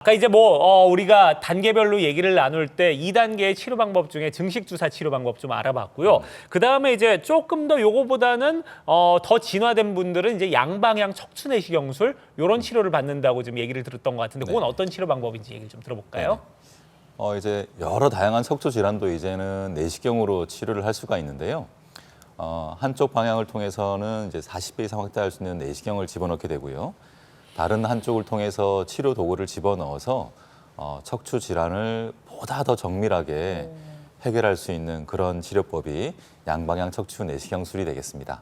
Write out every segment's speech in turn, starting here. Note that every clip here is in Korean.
아까 이제 우리가 단계별로 얘기를 나눌 때 2단계의 치료 방법 중에 증식 주사 치료 방법 좀 알아봤고요. 그다음에 이제 조금 더 요거보다는 더 진화된 분들은 이제 양방향 척추 내시경술 요런 치료를 받는다고 지금 얘기를 들었던 것 같은데 그건 어떤 치료 방법인지 얘기를 좀 들어볼까요? 이제 여러 다양한 척추 질환도 이제는 내시경으로 치료를 할 수가 있는데요. 한쪽 방향을 통해서는 이제 40배 이상 확대할 수 있는 내시경을 집어넣게 되고요. 다른 한쪽을 통해서 치료 도구를 집어넣어서 척추 질환을 보다 더 정밀하게 해결할 수 있는 그런 치료법이 양방향 척추 내시경술이 되겠습니다.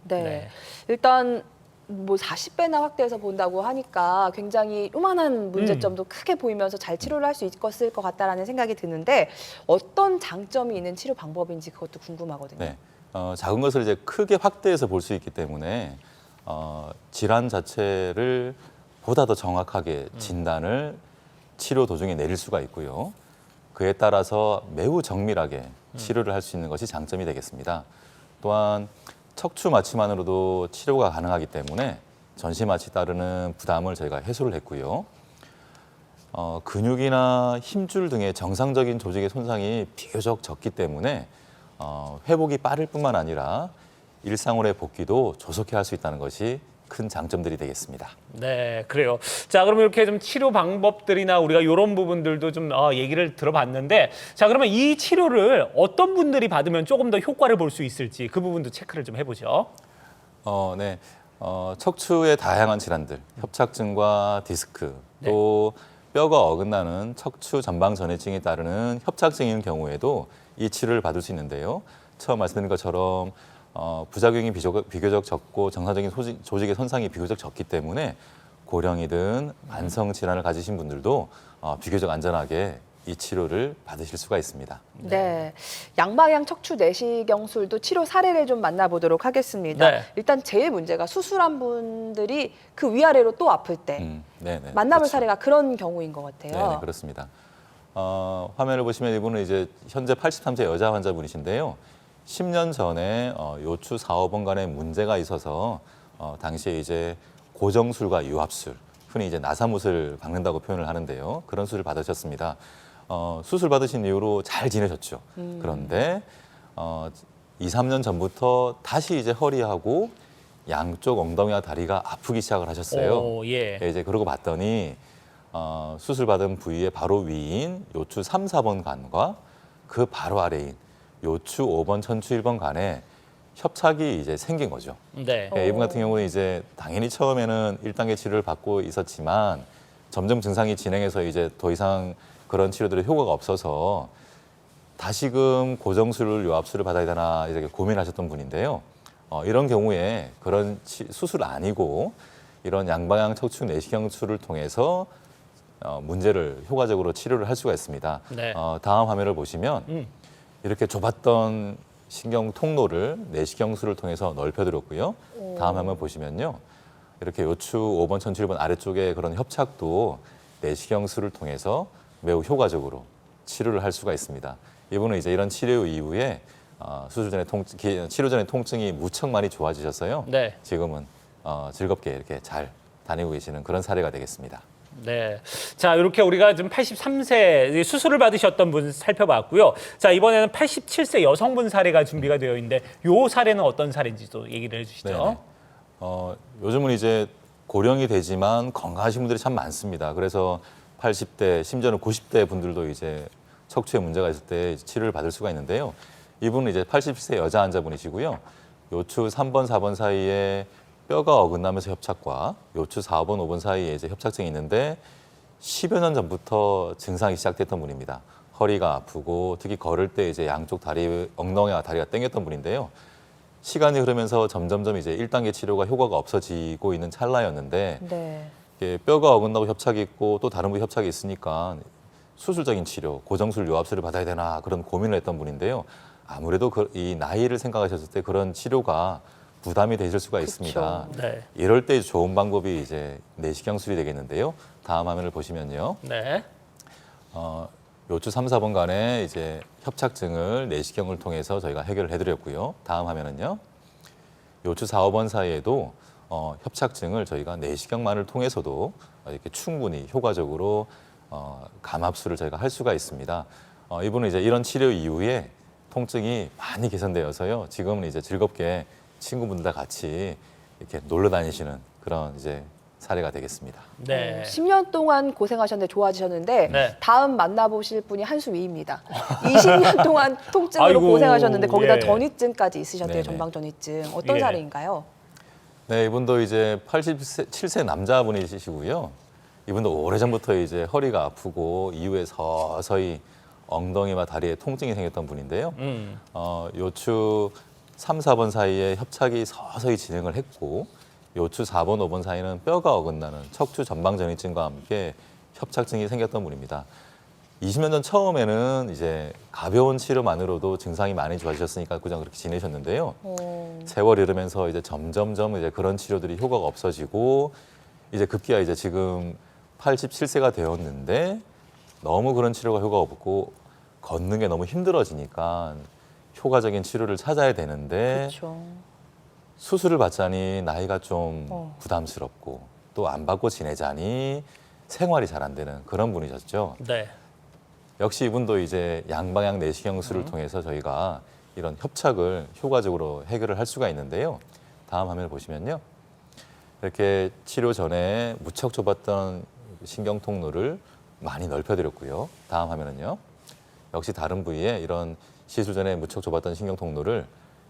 네. 일단 뭐 40배나 확대해서 본다고 하니까 굉장히 요만한 문제점도 크게 보이면서 잘 치료를 할 수 있을 것 같다라는 생각이 드는데 어떤 장점이 있는 치료 방법인지 그것도 궁금하거든요. 네. 작은 것을 이제 크게 확대해서 볼 수 있기 때문에 질환 자체를 보다 더 정확하게 진단을 치료 도중에 내릴 수가 있고요. 그에 따라서 매우 정밀하게 치료를 할 수 있는 것이 장점이 되겠습니다. 또한 척추 마취만으로도 치료가 가능하기 때문에 전시 마취 따르는 부담을 저희가 해소를 했고요. 근육이나 힘줄 등의 정상적인 조직의 손상이 비교적 적기 때문에 회복이 빠를 뿐만 아니라 일상원의 복귀도 조속히 할 수 있다는 것이 큰 장점들이 되겠습니다. 네, 그래요. 자, 그럼 이렇게 좀 치료 방법들이나 우리가 이런 부분들도 좀 얘기를 들어봤는데, 자, 그러면 이 치료를 어떤 분들이 받으면 조금 더 효과를 볼 수 있을지 그 부분도 체크를 좀 해보죠. 네. 척추의 다양한 질환들, 협착증과 디스크, 또 뼈가 어긋나는 척추 전방 전해증에 따르는 협착증인 경우에도 이 치료를 받을 수 있는데요. 처음 말씀드린 것처럼 부작용이 비교적 적고 정상적인 조직의 손상이 비교적 적기 때문에 고령이든 만성 질환을 가지신 분들도 비교적 안전하게 이 치료를 받으실 수가 있습니다. 네. 양방향 척추 내시경술도 치료 사례를 좀 만나보도록 하겠습니다. 네. 일단 제일 문제가 수술한 분들이 그 위아래로 또 아플 때 만나볼 그렇죠. 사례가 그런 경우인 것 같아요. 네, 그렇습니다. 화면을 보시면 이분은 이제 현재 83세 여자 환자분이신데요. 10년 전에 요추 4, 5번간의 문제가 있어서 당시에 이제 고정술과 유압술, 흔히 이제 나사못을 박는다고 표현을 하는데요. 그런 수술을 받으셨습니다. 수술 받으신 이후로 잘 지내셨죠. 그런데 2, 3년 전부터 다시 이제 허리하고 양쪽 엉덩이와 다리가 아프기 시작을 하셨어요. 예. 이제 그러고 봤더니 수술 받은 부위의 바로 위인 요추 3, 4번 간과 그 바로 아래인 요추 5번, 천추 1번 간에 협착이 이제 생긴 거죠. 네. 이분 같은 경우는 이제 당연히 처음에는 1단계 치료를 받고 있었지만 점점 증상이 진행해서 이제 더 이상 그런 치료들의 효과가 없어서 다시금 고정술을 요압술을 받아야 되나 이렇게 고민하셨던 분인데요. 이런 경우에 그런 수술 아니고 이런 양방향 척추 내시경술을 통해서 문제를 효과적으로 치료를 할 수가 있습니다. 네. 다음 화면을 보시면 이렇게 좁았던 신경 통로를 내시경술을 통해서 넓혀드렸고요. 다음 화면 보시면요. 이렇게 요추 5번, 천추 1번 아래쪽에 그런 협착도 내시경술을 통해서 매우 효과적으로 치료를 할 수가 있습니다. 이분은 이제 이런 치료 이후에 치료 전에 통증이 무척 많이 좋아지셨어요. 네. 지금은 즐겁게 이렇게 잘 다니고 계시는 그런 사례가 되겠습니다. 네. 자, 이렇게 우리가 지금 83세 수술을 받으셨던 분 살펴봤고요. 자, 이번에는 87세 여성분 사례가 준비가 되어 있는데 요 사례는 어떤 사례인지도 얘기를 해주시죠. 네네. 요즘은 이제 고령이 되지만 건강하신 분들이 참 많습니다. 그래서 80대, 심지어는 90대 분들도 이제 척추에 문제가 있을 때 치료를 받을 수가 있는데요. 이분은 이제 80세 여자 환자분이시고요. 요추 3번, 4번 사이에 뼈가 어긋나면서 협착과 요추 4번, 5번 사이에 이제 협착증이 있는데 10여 년 전부터 증상이 시작됐던 분입니다. 허리가 아프고 특히 걸을 때 이제 양쪽 다리, 엉덩이와 다리가 땡겼던 분인데요. 시간이 흐르면서 점점점 이제 1단계 치료가 효과가 없어지고 있는 찰나였는데 네. 이게 뼈가 어긋나고 협착이 있고 또 다른 부위 협착이 있으니까 수술적인 치료, 고정술, 요압술을 받아야 되나 그런 고민을 했던 분인데요. 아무래도 이 나이를 생각하셨을 때 그런 치료가 부담이 되실 수가 있습니다. 네. 이럴 때 좋은 방법이 이제 내시경술이 되겠는데요. 다음 화면을 보시면요. 네. 요추 3, 4번 간의 이제 협착증을 내시경을 통해서 저희가 해결을 해드렸고요. 다음 화면은요. 요추 4, 5번 사이에도 협착증을 저희가 내시경만을 통해서도 이렇게 충분히 효과적으로 감압수를 저희가 할 수가 있습니다. 이분은 이제 이런 치료 이후에 통증이 많이 개선되어서요. 지금은 이제 즐겁게 친구분들과 같이 이렇게 놀러 다니시는 그런 이제 사례가 되겠습니다. 네. 10년 동안 고생하셨는데 좋아지셨는데 네. 다음 만나보실 분이 한수 위입니다. 20년 동안 통증으로 아이고, 고생하셨는데 거기다 예. 전이증까지 있으셨대요. 네네. 전방전이증. 어떤 예. 사례인가요? 네, 이분도 이제 87세 남자분이시고요. 이분도 오래전부터 이제 허리가 아프고 이후에 서서히 엉덩이와 다리에 통증이 생겼던 분인데요. 요추 3, 4번 사이에 협착이 서서히 진행을 했고 요추 4번, 5번 사이는 뼈가 어긋나는 척추 전방전이증과 함께 협착증이 생겼던 분입니다. 20년 전 처음에는 이제 가벼운 치료만으로도 증상이 많이 좋아지셨으니까 그냥 그렇게 지내셨는데요. 세월이 흐르면서 이제 점점점 이제 그런 치료들이 효과가 없어지고 이제 급기야 이제 지금 87세가 되었는데 너무 그런 치료가 효과가 없고 걷는 게 너무 힘들어지니까 효과적인 치료를 찾아야 되는데 그렇죠. 수술을 받자니 나이가 좀 부담스럽고 또 안 받고 지내자니 생활이 잘 안 되는 그런 분이셨죠. 네. 역시 이분도 이제 양방향 내시경술을 통해서 저희가 이런 협착을 효과적으로 해결을 할 수가 있는데요. 다음 화면을 보시면요. 이렇게 치료 전에 무척 좁았던 신경 통로를 많이 넓혀드렸고요. 다음 화면은요. 역시 다른 부위에 이런 시술 전에 무척 좁았던 신경 통로를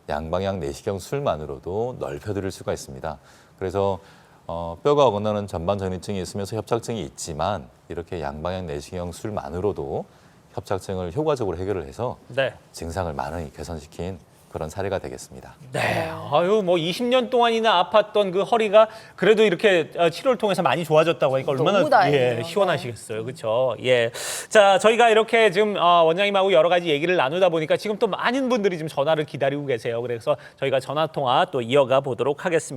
양방향 내시경술만으로도 넓혀드릴 수가 있습니다. 그래서 뼈가 어긋나는 전반 전이증이 있으면서 협착증이 있지만 이렇게 양방향 내시경술만으로도 협착증을 효과적으로 해결을 해서 네. 증상을 많이 개선시킨 그런 사례가 되겠습니다. 네. 아유, 뭐 20년 동안이나 아팠던 그 허리가 그래도 이렇게 치료를 통해서 많이 좋아졌다고 하니까 너무 얼마나 다행이에요. 시원하시겠어요. 그렇죠? 예. 자, 저희가 이렇게 지금 원장님하고 여러 가지 얘기를 나누다 보니까 지금 또 많은 분들이 지금 전화를 기다리고 계세요. 그래서 저희가 전화 통화 또 이어가 보도록 하겠습니다.